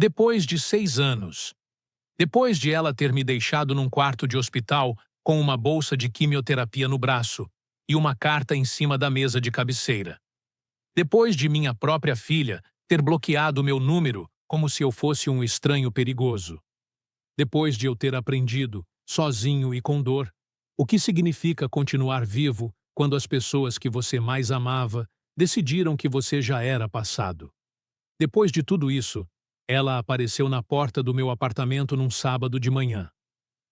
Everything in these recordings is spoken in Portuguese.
Depois de 6 anos. Depois de ela ter me deixado num quarto de hospital com uma bolsa de quimioterapia no braço e uma carta em cima da mesa de cabeceira. Depois de minha própria filha ter bloqueado meu número como se eu fosse um estranho perigoso. Depois de eu ter aprendido, sozinho e com dor, o que significa continuar vivo quando as pessoas que você mais amava decidiram que você já era passado. Depois de tudo isso, ela apareceu na porta do meu apartamento num sábado de manhã.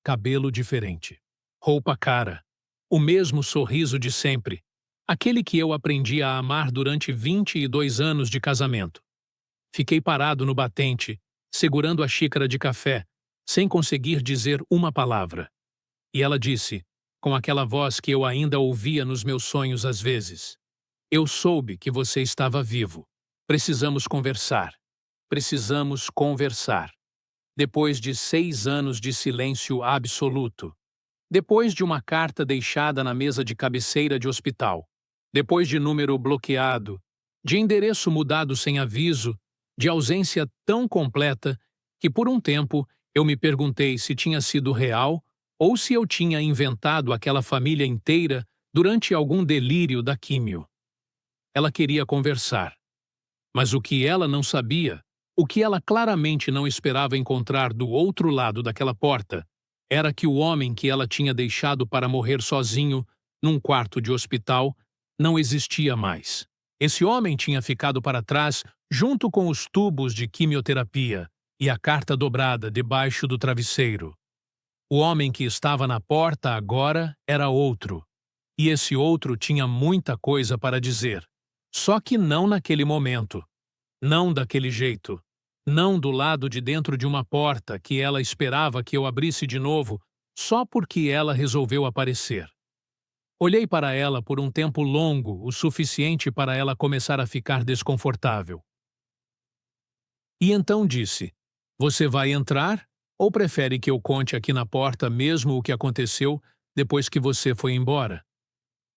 Cabelo diferente. Roupa cara. O mesmo sorriso de sempre. Aquele que eu aprendi a amar durante 22 anos de casamento. Fiquei parado no batente, segurando a xícara de café, sem conseguir dizer uma palavra. E ela disse, com aquela voz que eu ainda ouvia nos meus sonhos às vezes: "Eu soube que você estava vivo. Precisamos conversar. Precisamos conversar." Depois de 6 anos de silêncio absoluto. Depois de uma carta deixada na mesa de cabeceira de hospital. Depois de número bloqueado. De endereço mudado sem aviso. De ausência tão completa que por um tempo eu me perguntei se tinha sido real ou se eu tinha inventado aquela família inteira durante algum delírio da químio. Ela queria conversar. Mas o que ela não sabia, o que ela claramente não esperava encontrar do outro lado daquela porta, era que o homem que ela tinha deixado para morrer sozinho, num quarto de hospital, não existia mais. Esse homem tinha ficado para trás junto com os tubos de quimioterapia e a carta dobrada debaixo do travesseiro. O homem que estava na porta agora era outro. E esse outro tinha muita coisa para dizer. Só que não naquele momento. Não daquele jeito. Não do lado de dentro de uma porta que ela esperava que eu abrisse de novo só porque ela resolveu aparecer. Olhei para ela por um tempo longo, o suficiente para ela começar a ficar desconfortável. E então disse: "Você vai entrar ou prefere que eu conte aqui na porta mesmo o que aconteceu depois que você foi embora?"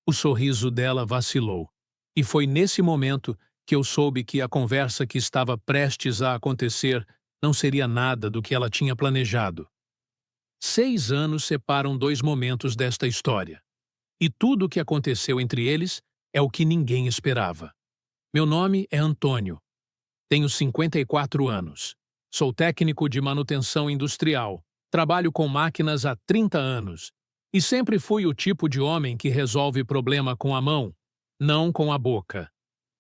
O sorriso dela vacilou. E foi nesse momento que eu soube que a conversa que estava prestes a acontecer não seria nada do que ela tinha planejado. 6 anos separam dois momentos desta história. E tudo o que aconteceu entre eles é o que ninguém esperava. Meu nome é Antônio. Tenho 54 anos. Sou técnico de manutenção industrial. Trabalho com máquinas há 30 anos. E sempre fui o tipo de homem que resolve problema com a mão, não com a boca.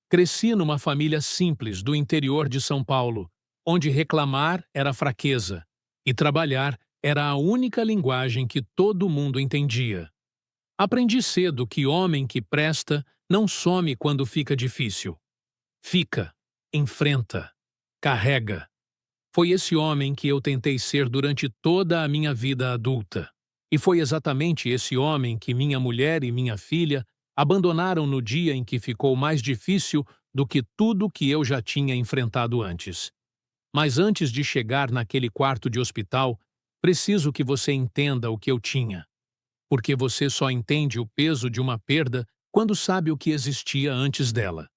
Cresci numa família simples do interior de São Paulo, onde reclamar era fraqueza e trabalhar era a única linguagem que todo mundo entendia. Aprendi cedo que homem que presta não some quando fica difícil. Fica, enfrenta, carrega. Foi esse homem que eu tentei ser durante toda a minha vida adulta. E foi exatamente esse homem que minha mulher e minha filha abandonaram no dia em que ficou mais difícil do que tudo que eu já tinha enfrentado antes. Mas antes de chegar naquele quarto de hospital, preciso que você entenda o que eu tinha. Porque você só entende o peso de uma perda quando sabe o que existia antes dela.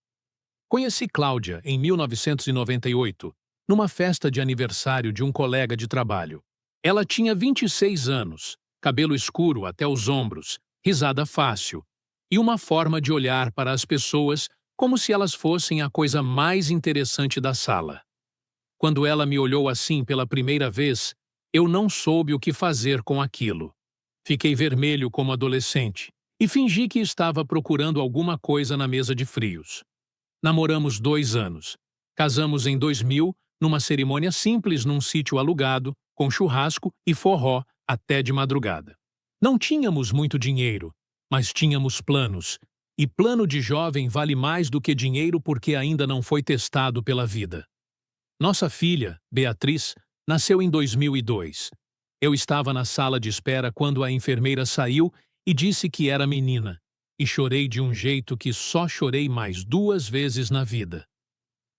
Conheci Cláudia em 1998, numa festa de aniversário de um colega de trabalho. Ela tinha 26 anos, cabelo escuro até os ombros, risada fácil, e uma forma de olhar para as pessoas como se elas fossem a coisa mais interessante da sala. Quando ela me olhou assim pela primeira vez, eu não soube o que fazer com aquilo. Fiquei vermelho como adolescente e fingi que estava procurando alguma coisa na mesa de frios. Namoramos 2 anos. Casamos em 2000, numa cerimônia simples num sítio alugado, com churrasco e forró até de madrugada. Não tínhamos muito dinheiro, mas tínhamos planos. E plano de jovem vale mais do que dinheiro porque ainda não foi testado pela vida. Nossa filha, Beatriz, nasceu em 2002. Eu estava na sala de espera quando a enfermeira saiu e disse que era menina. E chorei de um jeito que só chorei mais 2 vezes na vida.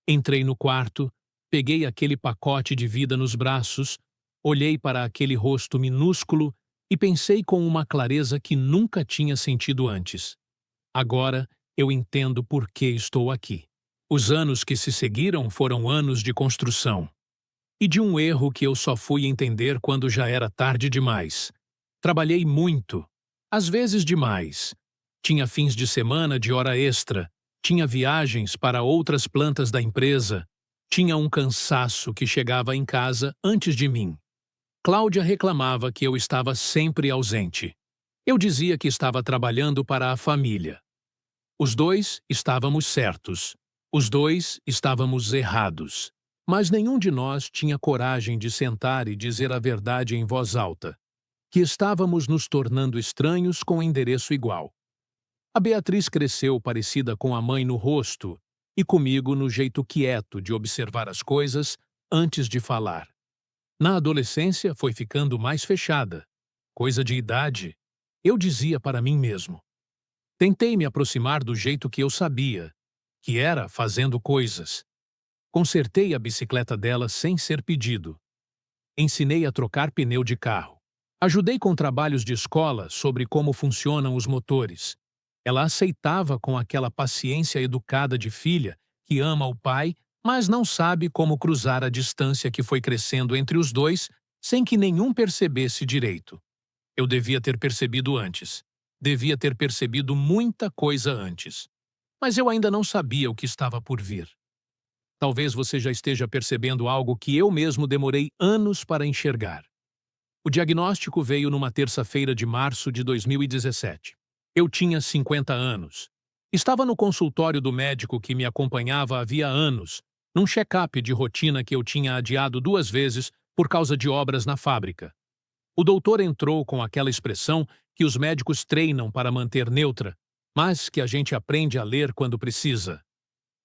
Entrei no quarto, peguei aquele pacote de vida nos braços, olhei para aquele rosto minúsculo e pensei com uma clareza que nunca tinha sentido antes. Agora eu entendo por que estou aqui. Os anos que se seguiram foram anos de construção. E de um erro que eu só fui entender quando já era tarde demais. Trabalhei muito, às vezes demais. Tinha fins de semana de hora extra, tinha viagens para outras plantas da empresa, tinha um cansaço que chegava em casa antes de mim. Cláudia reclamava que eu estava sempre ausente. Eu dizia que estava trabalhando para a família. Os dois estávamos certos. Os dois estávamos errados. Mas nenhum de nós tinha coragem de sentar e dizer a verdade em voz alta, que estávamos nos tornando estranhos com endereço igual. A Beatriz cresceu parecida com a mãe no rosto e comigo no jeito quieto de observar as coisas antes de falar. Na adolescência foi ficando mais fechada. Coisa de idade. Eu dizia para mim mesmo. Tentei me aproximar do jeito que eu sabia, que era fazendo coisas. Consertei a bicicleta dela sem ser pedido. Ensinei a trocar pneu de carro. Ajudei com trabalhos de escola sobre como funcionam os motores. Ela aceitava com aquela paciência educada de filha que ama o pai, mas não sabe como cruzar a distância que foi crescendo entre os dois sem que nenhum percebesse direito. Eu devia ter percebido antes. Devia ter percebido muita coisa antes. Mas eu ainda não sabia o que estava por vir. Talvez você já esteja percebendo algo que eu mesmo demorei anos para enxergar. O diagnóstico veio numa terça-feira de março de 2017. Eu tinha 50 anos. Estava no consultório do médico que me acompanhava havia anos, num check-up de rotina que eu tinha adiado 2 vezes por causa de obras na fábrica. O doutor entrou com aquela expressão que os médicos treinam para manter neutra, mas que a gente aprende a ler quando precisa.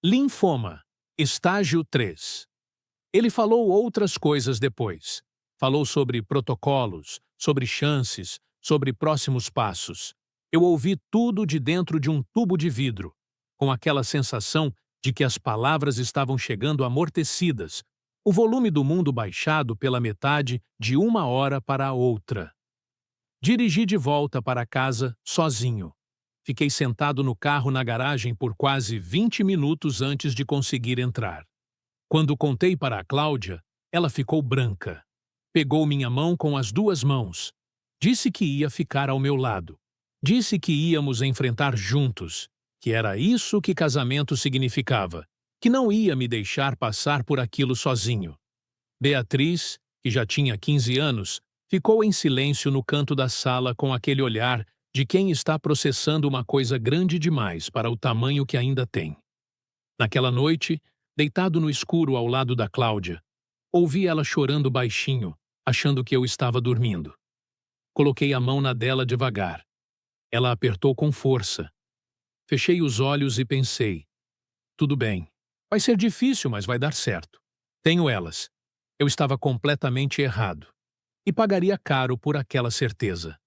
Linfoma, estágio 3. Ele falou outras coisas depois. Falou sobre protocolos, sobre chances, sobre próximos passos. Eu ouvi tudo de dentro de um tubo de vidro, com aquela sensação de que as palavras estavam chegando amortecidas, o volume do mundo baixado pela metade de uma hora para a outra. Dirigi de volta para casa sozinho. Fiquei sentado no carro na garagem por quase 20 minutos antes de conseguir entrar. Quando contei para a Cláudia, ela ficou branca. Pegou minha mão com as 2 mãos. Disse que ia ficar ao meu lado. Disse que íamos enfrentar juntos, que era isso que casamento significava, que não ia me deixar passar por aquilo sozinho. Beatriz, que já tinha 15 anos, ficou em silêncio no canto da sala com aquele olhar de quem está processando uma coisa grande demais para o tamanho que ainda tem. Naquela noite, deitado no escuro ao lado da Cláudia, ouvi ela chorando baixinho, achando que eu estava dormindo. Coloquei a mão na dela devagar. Ela apertou com força. Fechei os olhos e pensei, tudo bem, vai ser difícil, mas vai dar certo. Tenho elas. Eu estava completamente errado. E pagaria caro por aquela certeza.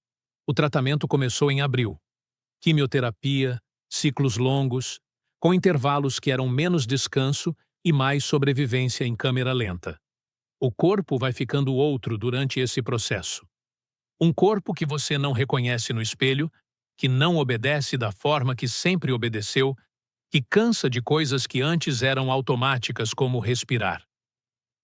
O tratamento começou em abril. Quimioterapia, ciclos longos, com intervalos que eram menos descanso e mais sobrevivência em câmera lenta. O corpo vai ficando outro durante esse processo. Um corpo que você não reconhece no espelho, que não obedece da forma que sempre obedeceu, que cansa de coisas que antes eram automáticas como respirar.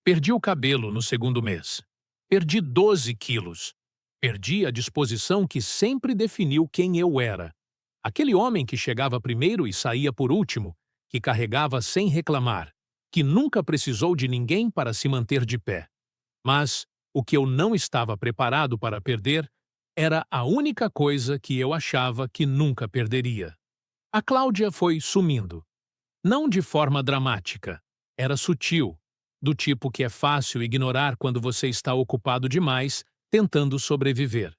Perdi o cabelo no 2º mês. Perdi 12 quilos. Perdi a disposição que sempre definiu quem eu era. Aquele homem que chegava primeiro e saía por último, que carregava sem reclamar, que nunca precisou de ninguém para se manter de pé. Mas o que eu não estava preparado para perder era a única coisa que eu achava que nunca perderia. A Cláudia foi sumindo. Não de forma dramática. Era sutil, do tipo que é fácil ignorar quando você está ocupado demais, tentando sobreviver.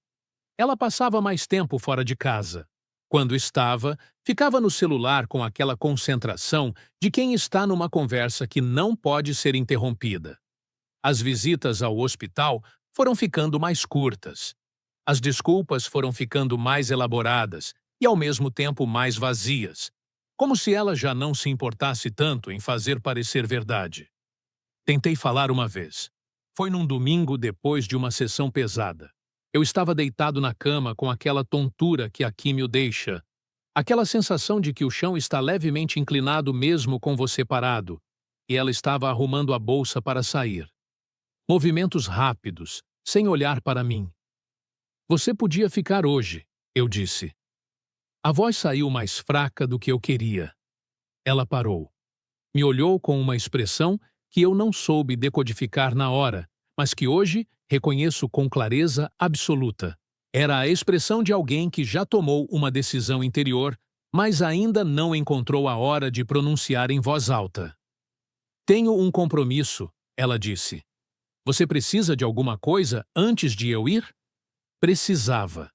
Ela passava mais tempo fora de casa. Quando estava, ficava no celular com aquela concentração de quem está numa conversa que não pode ser interrompida. As visitas ao hospital foram ficando mais curtas. As desculpas foram ficando mais elaboradas e, ao mesmo tempo, mais vazias, como se ela já não se importasse tanto em fazer parecer verdade. Tentei falar uma vez. Foi num domingo depois de uma sessão pesada. Eu estava deitado na cama com aquela tontura que a químio deixa, aquela sensação de que o chão está levemente inclinado mesmo com você parado, e ela estava arrumando a bolsa para sair. Movimentos rápidos, sem olhar para mim. Você podia ficar hoje, eu disse. A voz saiu mais fraca do que eu queria. Ela parou. Me olhou com uma expressão que eu não soube decodificar na hora, mas que hoje reconheço com clareza absoluta. Era a expressão de alguém que já tomou uma decisão interior, mas ainda não encontrou a hora de pronunciar em voz alta. Tenho um compromisso, ela disse. Você precisa de alguma coisa antes de eu ir? Precisava.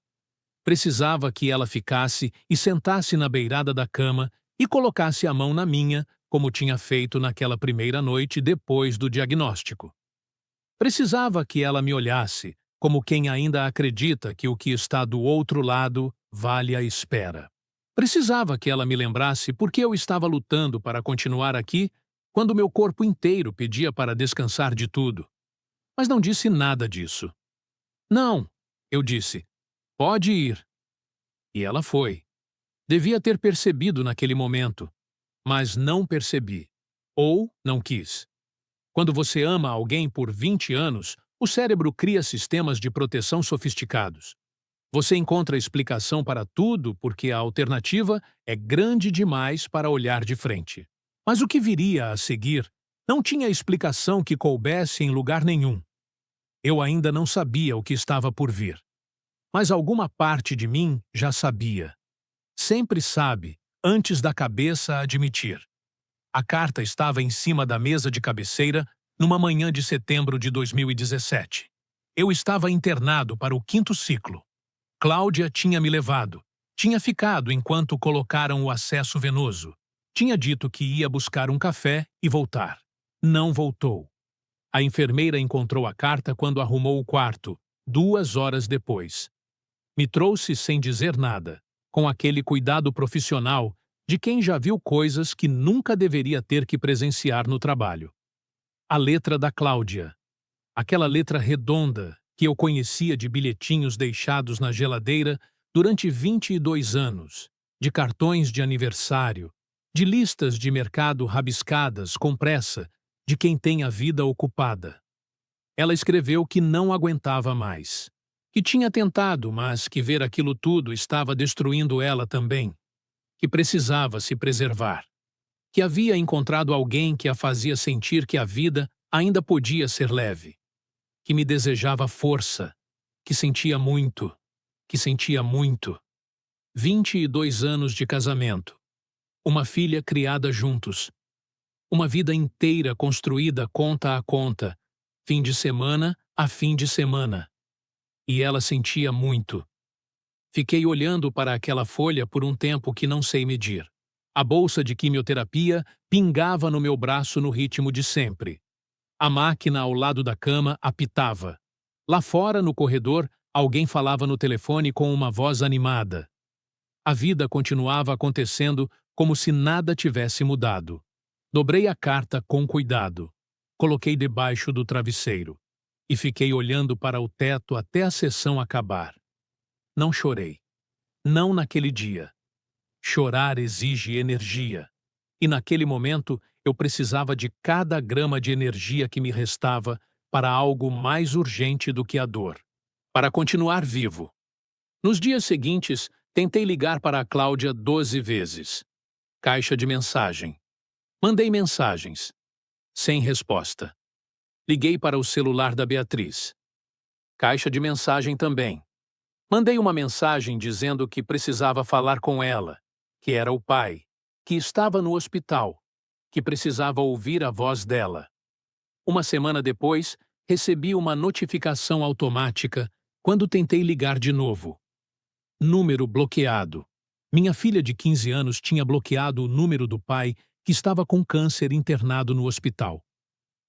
Precisava que ela ficasse e sentasse na beirada da cama e colocasse a mão na minha, como tinha feito naquela primeira noite depois do diagnóstico. Precisava que ela me olhasse, como quem ainda acredita que o que está do outro lado vale a espera. Precisava que ela me lembrasse por que eu estava lutando para continuar aqui quando meu corpo inteiro pedia para descansar de tudo. Mas não disse nada disso. Não, eu disse. Pode ir. E ela foi. Devia ter percebido naquele momento, mas não percebi. Ou não quis. Quando você ama alguém por 20 anos, o cérebro cria sistemas de proteção sofisticados. Você encontra explicação para tudo porque a alternativa é grande demais para olhar de frente. Mas o que viria a seguir não tinha explicação que coubesse em lugar nenhum. Eu ainda não sabia o que estava por vir. Mas alguma parte de mim já sabia. Sempre sabe, antes da cabeça admitir. A carta estava em cima da mesa de cabeceira numa manhã de setembro de 2017. Eu estava internado para o 5º ciclo. Cláudia tinha me levado. Tinha ficado enquanto colocaram o acesso venoso. Tinha dito que ia buscar um café e voltar. Não voltou. A enfermeira encontrou a carta quando arrumou o quarto, 2 horas depois. Me trouxe sem dizer nada, com aquele cuidado profissional de quem já viu coisas que nunca deveria ter que presenciar no trabalho. A letra da Cláudia. Aquela letra redonda que eu conhecia de bilhetinhos deixados na geladeira durante 22 anos, de cartões de aniversário, de listas de mercado rabiscadas com pressa, de quem tem a vida ocupada. Ela escreveu que não aguentava mais. Que tinha tentado, mas que ver aquilo tudo estava destruindo ela também. Que precisava se preservar. Que havia encontrado alguém que a fazia sentir que a vida ainda podia ser leve. Que me desejava força. Que sentia muito. Que sentia muito. 22 anos de casamento. Uma filha criada juntos. Uma vida inteira construída conta a conta, fim de semana a fim de semana. E ela sentia muito. Fiquei olhando para aquela folha por um tempo que não sei medir. A bolsa de quimioterapia pingava no meu braço no ritmo de sempre. A máquina ao lado da cama apitava. Lá fora, no corredor, alguém falava no telefone com uma voz animada. A vida continuava acontecendo como se nada tivesse mudado. Dobrei a carta com cuidado. Coloquei debaixo do travesseiro. E fiquei olhando para o teto até a sessão acabar. Não chorei. Não naquele dia. Chorar exige energia. E naquele momento eu precisava de cada grama de energia que me restava para algo mais urgente do que a dor. Para continuar vivo. Nos dias seguintes, tentei ligar para a Cláudia 12 vezes. Caixa de mensagem. Mandei mensagens. Sem resposta. Liguei para o celular da Beatriz. Caixa de mensagem também. Mandei uma mensagem dizendo que precisava falar com ela, que era o pai, que estava no hospital, que precisava ouvir a voz dela. Uma semana depois, recebi uma notificação automática quando tentei ligar de novo. Número bloqueado. Minha filha de 15 anos tinha bloqueado o número do pai que estava com câncer internado no hospital.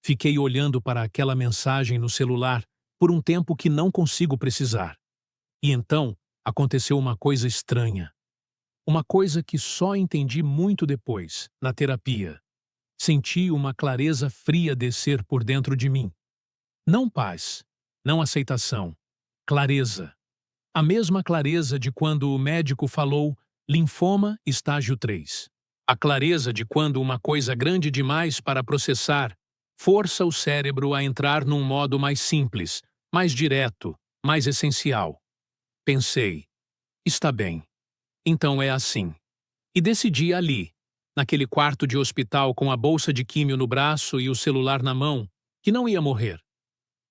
Fiquei olhando para aquela mensagem no celular por um tempo que não consigo precisar. E então aconteceu uma coisa estranha. Uma coisa que só entendi muito depois, na terapia. Senti uma clareza fria descer por dentro de mim. Não paz, não aceitação. Clareza. A mesma clareza de quando o médico falou linfoma estágio 3. A clareza de quando uma coisa grande demais para processar Força o cérebro a entrar num modo mais simples, mais direto, mais essencial. Pensei, está bem, então é assim. E decidi ali, naquele quarto de hospital com a bolsa de químio no braço e o celular na mão, que não ia morrer.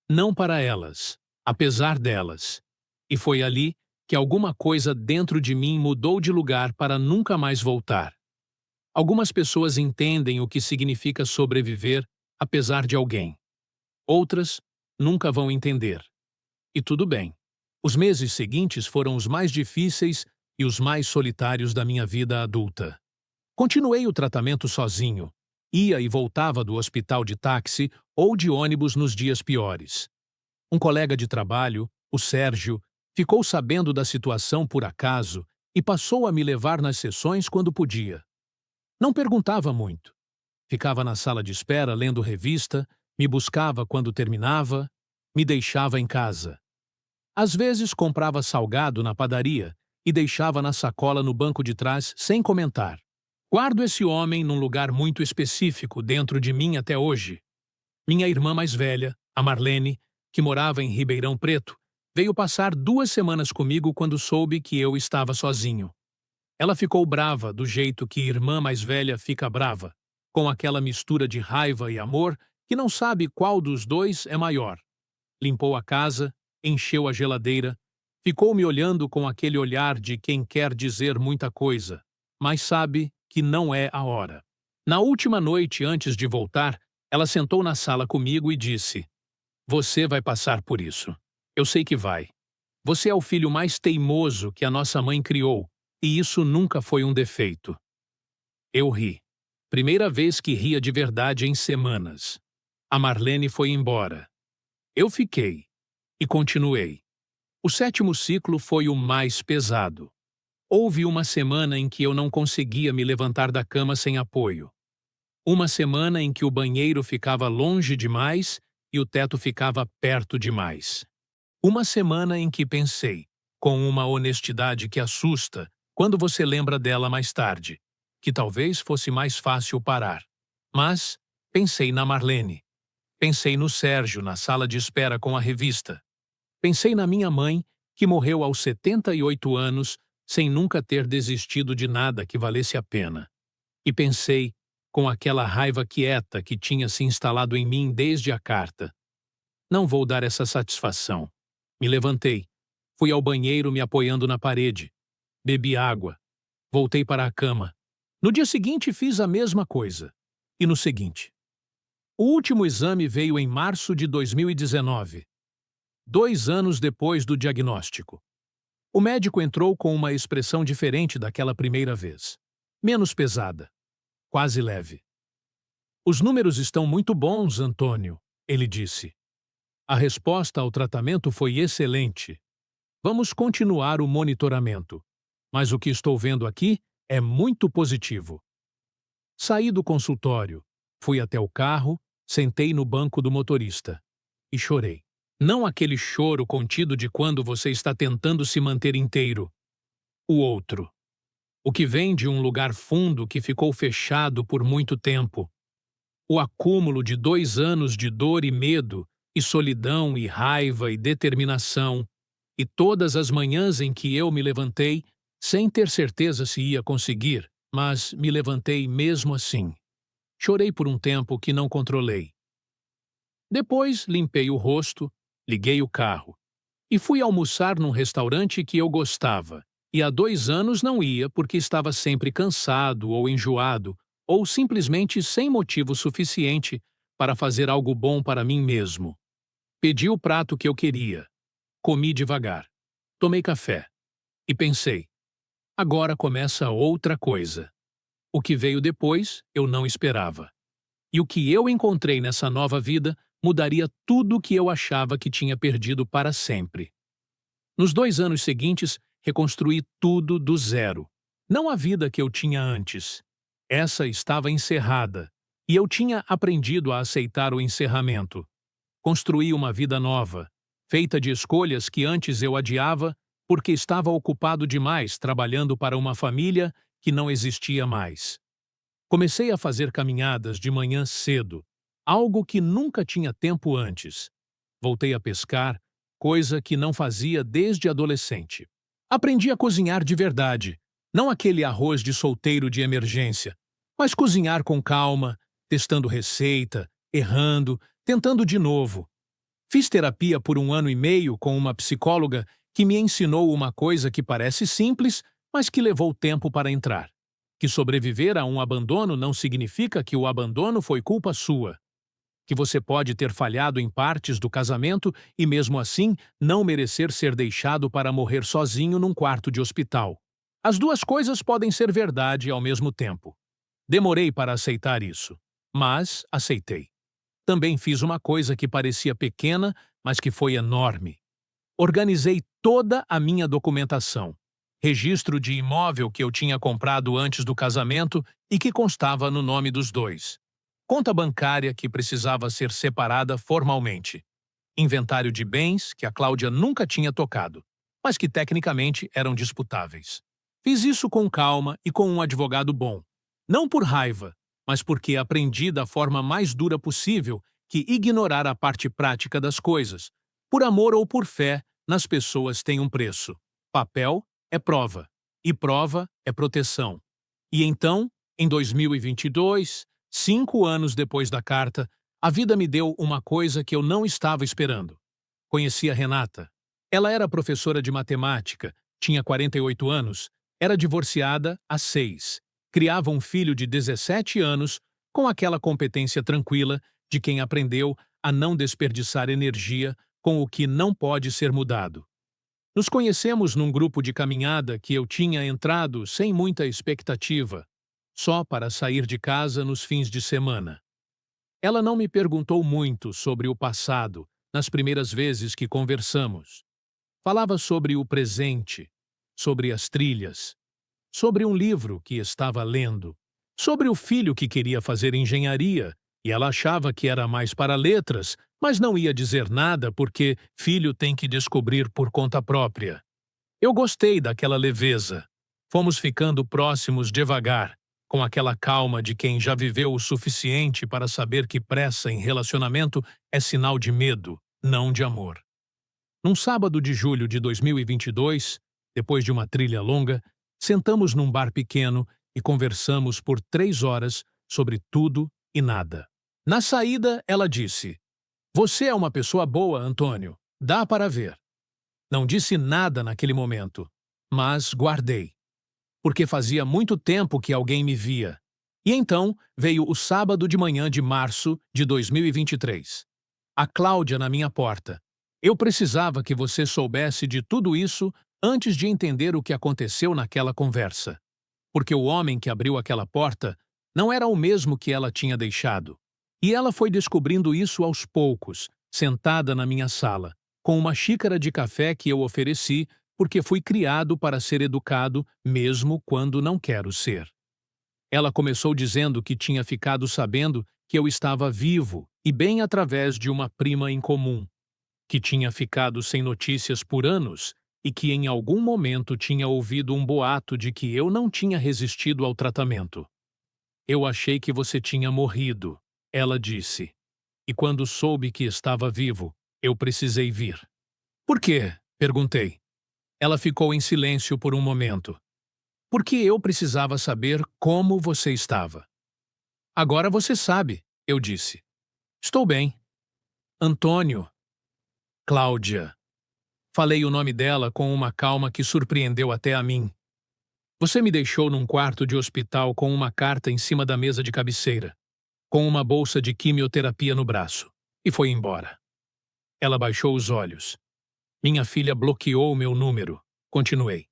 Não para elas, apesar delas. E foi ali que alguma coisa dentro de mim mudou de lugar para nunca mais voltar. Algumas pessoas entendem o que significa sobreviver apesar de alguém. Outras nunca vão entender. E tudo bem. Os meses seguintes foram os mais difíceis e os mais solitários da minha vida adulta. Continuei o tratamento sozinho. Ia e voltava do hospital de táxi ou de ônibus nos dias piores. Um colega de trabalho, o Sérgio, ficou sabendo da situação por acaso e passou a me levar nas sessões quando podia. Não perguntava muito. Ficava na sala de espera lendo revista, me buscava quando terminava, me deixava em casa. Às vezes comprava salgado na padaria e deixava na sacola no banco de trás sem comentar. Guardo esse homem num lugar muito específico dentro de mim até hoje. Minha irmã mais velha, a Marlene, que morava em Ribeirão Preto, veio passar 2 semanas comigo quando soube que eu estava sozinho. Ela ficou brava do jeito que irmã mais velha fica brava, com aquela mistura de raiva e amor que não sabe qual dos dois é maior. Limpou a casa, encheu a geladeira, ficou me olhando com aquele olhar de quem quer dizer muita coisa, mas sabe que não é a hora. Na última noite antes de voltar, ela sentou na sala comigo e disse: "Você vai passar por isso. Eu sei que vai. Você é o filho mais teimoso que a nossa mãe criou, e isso nunca foi um defeito." Eu ri. Primeira vez que ria de verdade em semanas. A Marlene foi embora. Eu fiquei. E continuei. O 7º ciclo foi o mais pesado. Houve uma semana em que eu não conseguia me levantar da cama sem apoio. Uma semana em que o banheiro ficava longe demais e o teto ficava perto demais. Uma semana em que pensei, com uma honestidade que assusta quando você lembra dela mais tarde, que talvez fosse mais fácil parar. Mas pensei na Marlene. Pensei no Sérgio na sala de espera com a revista. Pensei na minha mãe, que morreu aos 78 anos, sem nunca ter desistido de nada que valesse a pena. E pensei, com aquela raiva quieta que tinha se instalado em mim desde a carta: não vou dar essa satisfação. Me levantei. Fui ao banheiro me apoiando na parede. Bebi água. Voltei para a cama. No dia seguinte fiz a mesma coisa. E no seguinte. O último exame veio em março de 2019. 2 anos depois do diagnóstico. O médico entrou com uma expressão diferente daquela primeira vez. Menos pesada. Quase leve. "Os números estão muito bons, Antônio", ele disse. A resposta ao tratamento foi excelente. Vamos continuar o monitoramento. Mas o que estou vendo aqui é muito positivo. Saí do consultório, fui até o carro, sentei no banco do motorista e chorei. Não aquele choro contido de quando você está tentando se manter inteiro. O outro. O que vem de um lugar fundo que ficou fechado por muito tempo. O acúmulo de 2 anos de dor e medo, e solidão e raiva e determinação, e todas as manhãs em que eu me levantei, sem ter certeza se ia conseguir, mas me levantei mesmo assim. Chorei por um tempo que não controlei. Depois limpei o rosto, liguei o carro e fui almoçar num restaurante que eu gostava, e há 2 anos não ia porque estava sempre cansado ou enjoado, ou simplesmente sem motivo suficiente para fazer algo bom para mim mesmo. Pedi o prato que eu queria. Comi devagar. Tomei café. E pensei, agora começa outra coisa. O que veio depois, eu não esperava. E o que eu encontrei nessa nova vida mudaria tudo o que eu achava que tinha perdido para sempre. Nos 2 anos seguintes, reconstruí tudo do zero. Não a vida que eu tinha antes. Essa estava encerrada, e eu tinha aprendido a aceitar o encerramento. Construí uma vida nova, feita de escolhas que antes eu adiava porque estava ocupado demais trabalhando para uma família que não existia mais. Comecei a fazer caminhadas de manhã cedo. algo que nunca tinha tempo antes. Voltei a pescar, coisa que não fazia desde adolescente. Aprendi a cozinhar de verdade, não aquele arroz de solteiro de emergência, mas cozinhar com calma, testando receita, errando, tentando de novo. Fiz terapia por 1 ano e meio com uma psicóloga que me ensinou uma coisa que parece simples, mas que levou tempo para entrar. Que sobreviver a um abandono não significa que o abandono foi culpa sua. Que você pode ter falhado em partes do casamento e, mesmo assim, não merecer ser deixado para morrer sozinho num quarto de hospital. As duas coisas podem ser verdade ao mesmo tempo. Demorei para aceitar isso, mas aceitei. Também fiz uma coisa que parecia pequena, mas que foi enorme. Organizei toda a minha documentação. Registro de imóvel que eu tinha comprado antes do casamento e que constava no nome dos dois. Conta bancária que precisava ser separada formalmente. Inventário de bens que a Cláudia nunca tinha tocado, mas que tecnicamente eram disputáveis. Fiz isso com calma e com um advogado bom. Não por raiva, mas porque aprendi da forma mais dura possível que ignorar a parte prática das coisas, por amor ou por fé, nas pessoas tem um preço. Papel é prova, e prova é proteção. E então, em 2022, 5 anos depois da carta, a vida me deu uma coisa que eu não estava esperando. Conheci a Renata. Ela era professora de matemática, tinha 48 anos, era divorciada há 6. Criava um filho de 17 anos com aquela competência tranquila de quem aprendeu a não desperdiçar energia com o que não pode ser mudado. Nos conhecemos num grupo de caminhada que eu tinha entrado sem muita expectativa, só para sair de casa nos fins de semana. Ela não me perguntou muito sobre o passado nas primeiras vezes que conversamos. Falava sobre o presente, sobre as trilhas, sobre um livro que estava lendo, sobre o filho que queria fazer engenharia e ela achava que era mais para letras, mas não ia dizer nada porque filho tem que descobrir por conta própria. Eu gostei daquela leveza. Fomos ficando próximos devagar, com aquela calma de quem já viveu o suficiente para saber que pressa em relacionamento é sinal de medo, não de amor. Num sábado de julho de 2022, depois de uma trilha longa, sentamos num bar pequeno e conversamos por 3 horas sobre tudo e nada. Na saída, ela disse: "Você é uma pessoa boa, Antônio. Dá para ver." Não disse nada naquele momento, mas guardei, porque fazia muito tempo que alguém me via. E então veio o sábado de manhã de março de 2023. A Cláudia na minha porta. Eu precisava que você soubesse de tudo isso antes de entender o que aconteceu naquela conversa. Porque o homem que abriu aquela porta não era o mesmo que ela tinha deixado. E ela foi descobrindo isso aos poucos, sentada na minha sala, com uma xícara de café que eu ofereci porque fui criado para ser educado mesmo quando não quero ser. Ela começou dizendo que tinha ficado sabendo que eu estava vivo e bem através de uma prima em comum, que tinha ficado sem notícias por anos e que em algum momento tinha ouvido um boato de que eu não tinha resistido ao tratamento. "Eu achei que você tinha morrido", ela disse. "E quando soube que estava vivo, eu precisei vir." "Por quê?" perguntei. Ela ficou em silêncio por um momento. "Porque eu precisava saber como você estava." "Agora você sabe", eu disse. "Estou bem." "Antônio." "Cláudia." Falei o nome dela com uma calma que surpreendeu até a mim. "Você me deixou num quarto de hospital com uma carta em cima da mesa de cabeceira, com uma bolsa de quimioterapia no braço, e foi embora." Ela baixou os olhos. "Minha filha bloqueou meu número." Continuei.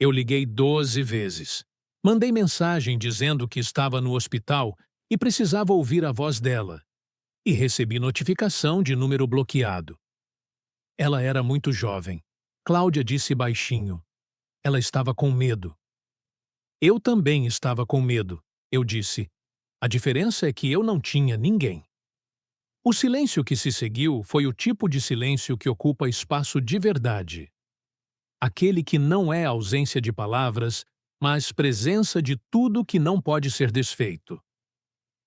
"Eu liguei 12 vezes. Mandei mensagem dizendo que estava no hospital e precisava ouvir a voz dela. E recebi notificação de número bloqueado." Ela era muito jovem. Cláudia disse baixinho. Ela estava com medo. Eu também estava com medo, eu disse. A diferença é que eu não tinha ninguém. O silêncio que se seguiu foi o tipo de silêncio que ocupa espaço de verdade. Aquele que não é ausência de palavras, mas presença de tudo que não pode ser desfeito.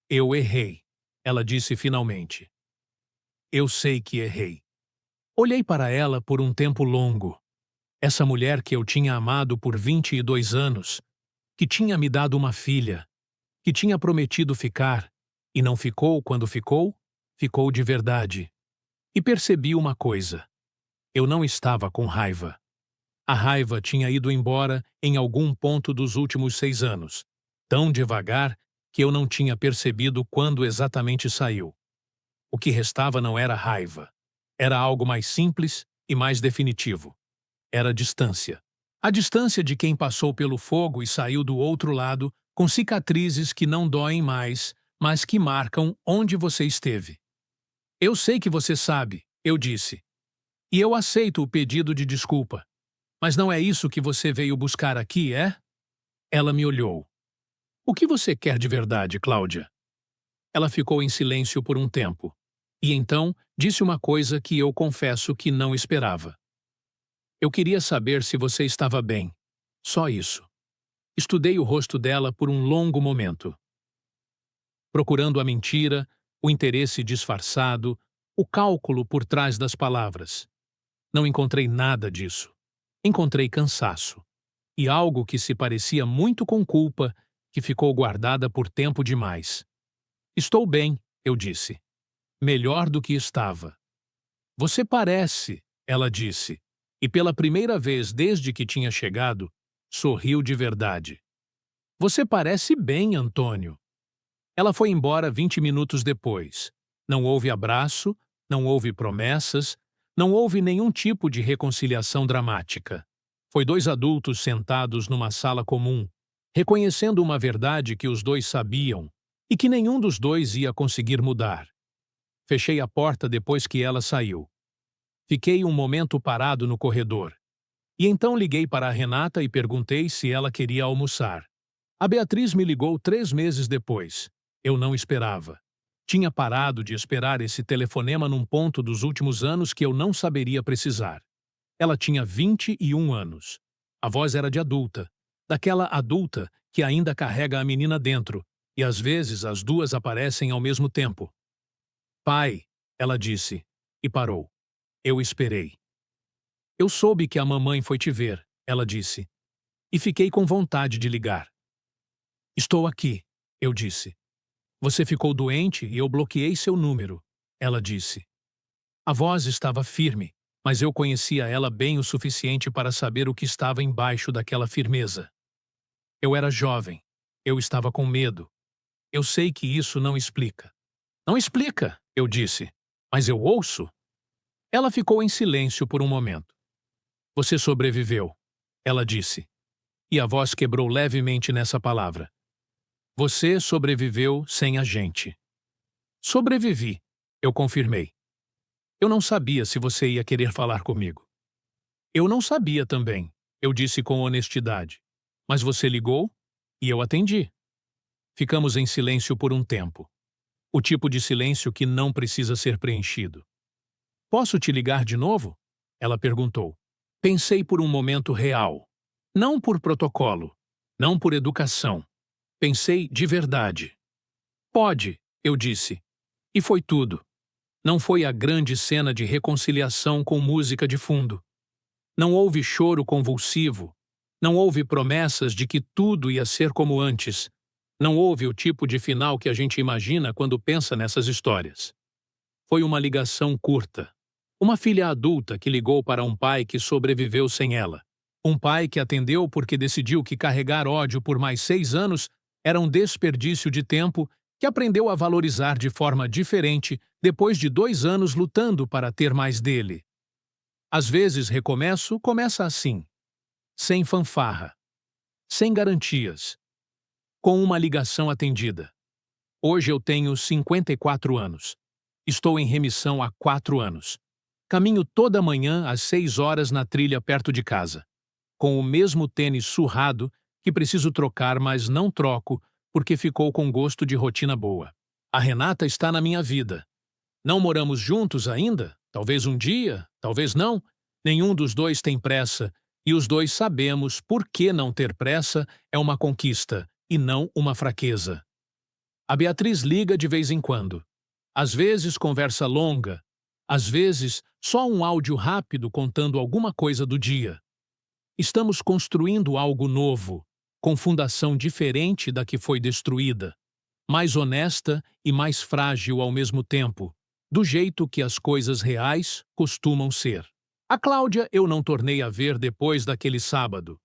Eu errei. ela disse finalmente. Eu sei que errei. Olhei para ela por um tempo longo. Essa mulher que eu tinha amado por 22 anos, que tinha me dado uma filha, que tinha prometido ficar, e não ficou quando ficou, ficou de verdade. E percebi uma coisa. Eu não estava com raiva. A raiva tinha ido embora em algum ponto dos últimos 6 anos, tão devagar que eu não tinha percebido quando exatamente saiu. O que restava não era raiva. Era algo mais simples e mais definitivo. Era a distância. A distância de quem passou pelo fogo e saiu do outro lado com cicatrizes que não doem mais, mas que marcam onde você esteve. Eu sei que você sabe, eu disse. E eu aceito o pedido de desculpa. Mas não é isso que você veio buscar aqui, é? Ela me olhou. O que você quer de verdade, Cláudia? Ela ficou em silêncio por um tempo. E então disse uma coisa que eu confesso que não esperava. Eu queria saber se você estava bem. Só isso. Estudei o rosto dela por um longo momento. Procurando a mentira, o interesse disfarçado, o cálculo por trás das palavras. Não encontrei nada disso. Encontrei cansaço. E algo que se parecia muito com culpa, que ficou guardada por tempo demais. Estou bem, eu disse. Melhor do que estava. Você parece, ela disse, e pela primeira vez desde que tinha chegado, sorriu de verdade. Você parece bem, Antônio. Ela foi embora 20 minutos depois. Não houve abraço, não houve promessas, não houve nenhum tipo de reconciliação dramática. Foi 2 adultos sentados numa sala comum, reconhecendo uma verdade que os dois sabiam e que nenhum dos dois ia conseguir mudar. Fechei a porta depois que ela saiu. Fiquei um momento parado no corredor. E então liguei para a Renata e perguntei se ela queria almoçar. A Beatriz me ligou 3 meses depois. Eu não esperava. Tinha parado de esperar esse telefonema num ponto dos últimos anos que eu não saberia precisar. Ela tinha 21 anos. A voz era de adulta, daquela adulta que ainda carrega a menina dentro, e às vezes as duas aparecem ao mesmo tempo. Pai, ela disse, e parou. Eu esperei. Eu soube que a mamãe foi te ver, ela disse, e fiquei com vontade de ligar. Estou aqui, eu disse. Você ficou doente e eu bloqueei seu número, ela disse. A voz estava firme, mas eu conhecia ela bem o suficiente para saber o que estava embaixo daquela firmeza. Eu era jovem. Eu estava com medo. Eu sei que isso não explica. Não explica, eu disse. Mas eu ouço. Ela ficou em silêncio por um momento. Você sobreviveu, ela disse. E a voz quebrou levemente nessa palavra. Você sobreviveu sem a gente. Sobrevivi, eu confirmei. Eu não sabia se você ia querer falar comigo. Eu não sabia também, eu disse com honestidade. Mas você ligou e eu atendi. Ficamos em silêncio por um tempo. O tipo de silêncio que não precisa ser preenchido. Posso te ligar de novo? Ela perguntou. Pensei por um momento real. Não por protocolo. Não por educação. Pensei de verdade. Pode, eu disse. E foi tudo. Não foi a grande cena de reconciliação com música de fundo. Não houve choro convulsivo. Não houve promessas de que tudo ia ser como antes. Não houve o tipo de final que a gente imagina quando pensa nessas histórias. Foi uma ligação curta. Uma filha adulta que ligou para um pai que sobreviveu sem ela. Um pai que atendeu porque decidiu que carregar ódio por mais 6 anos era um desperdício de tempo, que aprendeu a valorizar de forma diferente depois de 2 anos lutando para ter mais dele. Às vezes, recomeço começa assim. Sem fanfarra. Sem garantias. Com uma ligação atendida. Hoje eu tenho 54 anos. Estou em remissão há 4 anos. Caminho toda manhã às 6 horas na trilha perto de casa. Com o mesmo tênis surrado que preciso trocar, mas não troco porque ficou com gosto de rotina boa. A Renata está na minha vida. Não moramos juntos ainda? Talvez um dia, talvez não. Nenhum dos dois tem pressa, e os dois sabemos por que não ter pressa é uma conquista e não uma fraqueza. A Beatriz liga de vez em quando. Às vezes conversa longa, às vezes só um áudio rápido contando alguma coisa do dia. Estamos construindo algo novo, com fundação diferente da que foi destruída, mais honesta e mais frágil ao mesmo tempo, do jeito que as coisas reais costumam ser. A Cláudia eu não tornei a ver depois daquele sábado.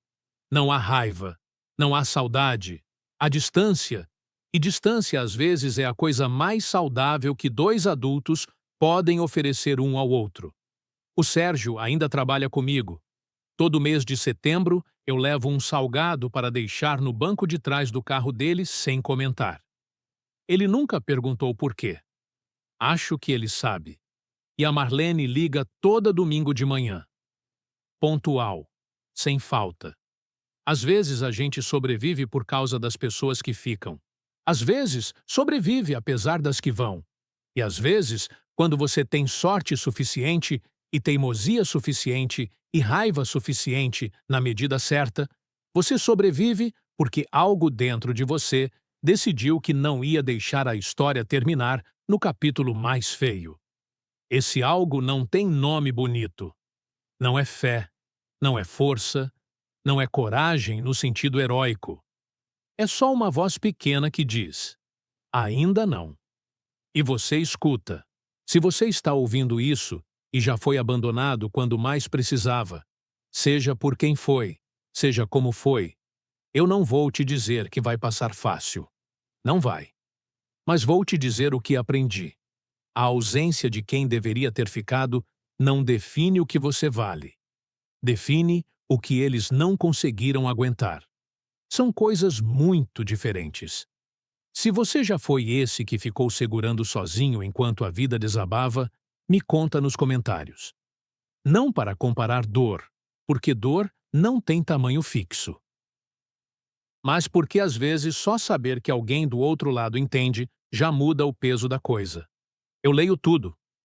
Não há raiva, não há saudade, há distância, e distância às vezes é a coisa mais saudável que dois adultos podem oferecer um ao outro. O Sérgio ainda trabalha comigo. Todo mês de setembro eu levo um salgado para deixar no banco de trás do carro dele sem comentar. Ele nunca perguntou por quê. Acho que ele sabe. E a Marlene liga toda domingo de manhã. Pontual. Sem falta. Às vezes a gente sobrevive por causa das pessoas que ficam. Às vezes sobrevive apesar das que vão. E às vezes, quando você tem sorte suficiente e teimosia suficiente e raiva suficiente na medida certa, você sobrevive porque algo dentro de você decidiu que não ia deixar a história terminar no capítulo mais feio. Esse algo não tem nome bonito. Não é fé, não é força, não é coragem no sentido heróico. É só uma voz pequena que diz: ainda não. E você escuta. Se você está ouvindo isso e já foi abandonado quando mais precisava, seja por quem foi, seja como foi, eu não vou te dizer que vai passar fácil. Não vai. Mas vou te dizer o que aprendi. A ausência de quem deveria ter ficado não define o que você vale. Define o que eles não conseguiram aguentar. São coisas muito diferentes. Se você já foi esse que ficou segurando sozinho enquanto a vida desabava, me conta nos comentários. Não para comparar dor, porque dor não tem tamanho fixo. Mas porque às vezes só saber que alguém do outro lado entende já muda o peso da coisa. Eu leio tudo,